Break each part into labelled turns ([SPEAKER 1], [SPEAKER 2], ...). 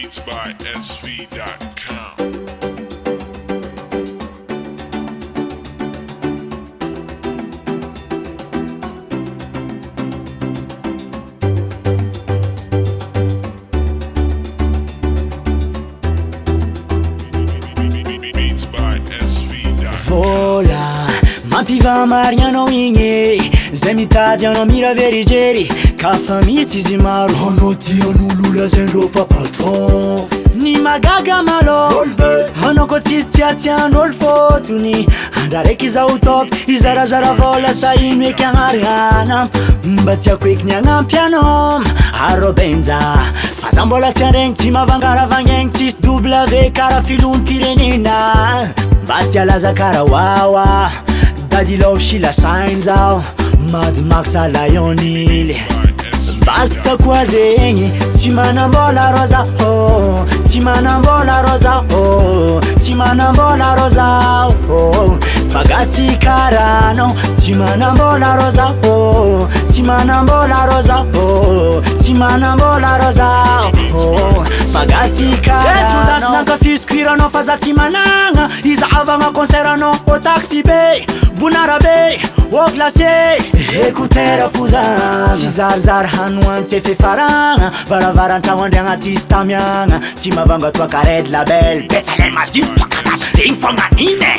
[SPEAKER 1] Beats by SV.com. Beats by SV.com.
[SPEAKER 2] Vola, mampiva marignanao igny zay mitady anao mira verigery ka fa misy izy maro anao tian'olo lazaindreo fa patron ny magaga malo anao koa tsisy tsy asian'olo fotony andraraiky zao top izarazara vola sa ino eky agnariana mba tiako eky ny agnampy anao aro benja fa za mbola tsy andregny tsy mavangaravagnaigny tsisy W kara filom-pirenena mba tia laza kara wawa dadilao shila sainy zao Mad Max à Lionel basta koa zegny tsy manambola roza oh tsy manambola roza oh tsy manambola roza oh fagasy karanao tsy manambola roza oh tsy manambola roza oh tsy manambola roza oh fagasy karanao nankafisokirano fa za tsy managna izavagna concertanao au taxi be bonarabe au glacier écouteur fozana tsy zarizary hanoany tsy efe faragna varavaran-tragno andriagna tsisy tamiagna tsy mavanga toa kared label betsalel madio toakanas regny fonganine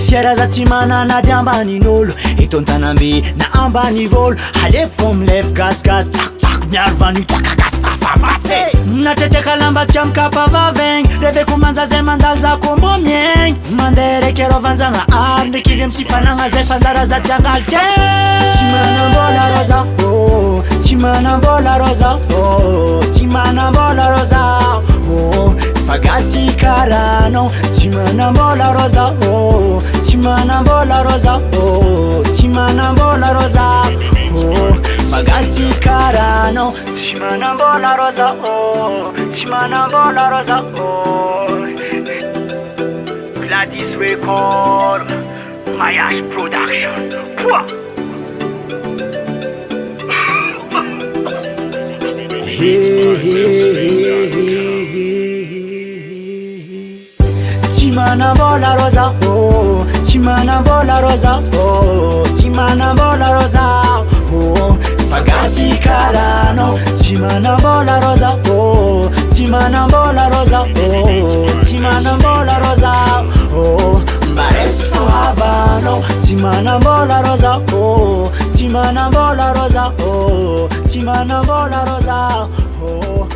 [SPEAKER 2] fiara za tsy mananady ambanin'olo eto antanambe na ambanivolo aleko fo milefy gasigasy tsakotsako miaro vanio toakagasy safamase natretraka lamba tsy amkapavavegny reveko manja zay mandaly za kombo miegny mandeha raiky arô vanjagna ary ndraiky ivy amsy fanagna zay fanjara za tsy angalike tsy manambola roza oh tsy manambola roza oh tsy manambola roza oh fagasy karanao tsy manambola roza oh tsy manambola roza oh tsy manambola roza oh fagasy karanao tsy manambola roza oh tsy manambola roza oh Gladys Record Mayash Production Tsy manambola roza oh tsy manambola roza oh tsy manambola roza oh fagasy karanao tsy manambola roza oh tsy manambola roza oh tsy manambola roza oh mbaresy fohavanao tsy manambola roza oh tsy manambola roza oh tsy manambola roza oh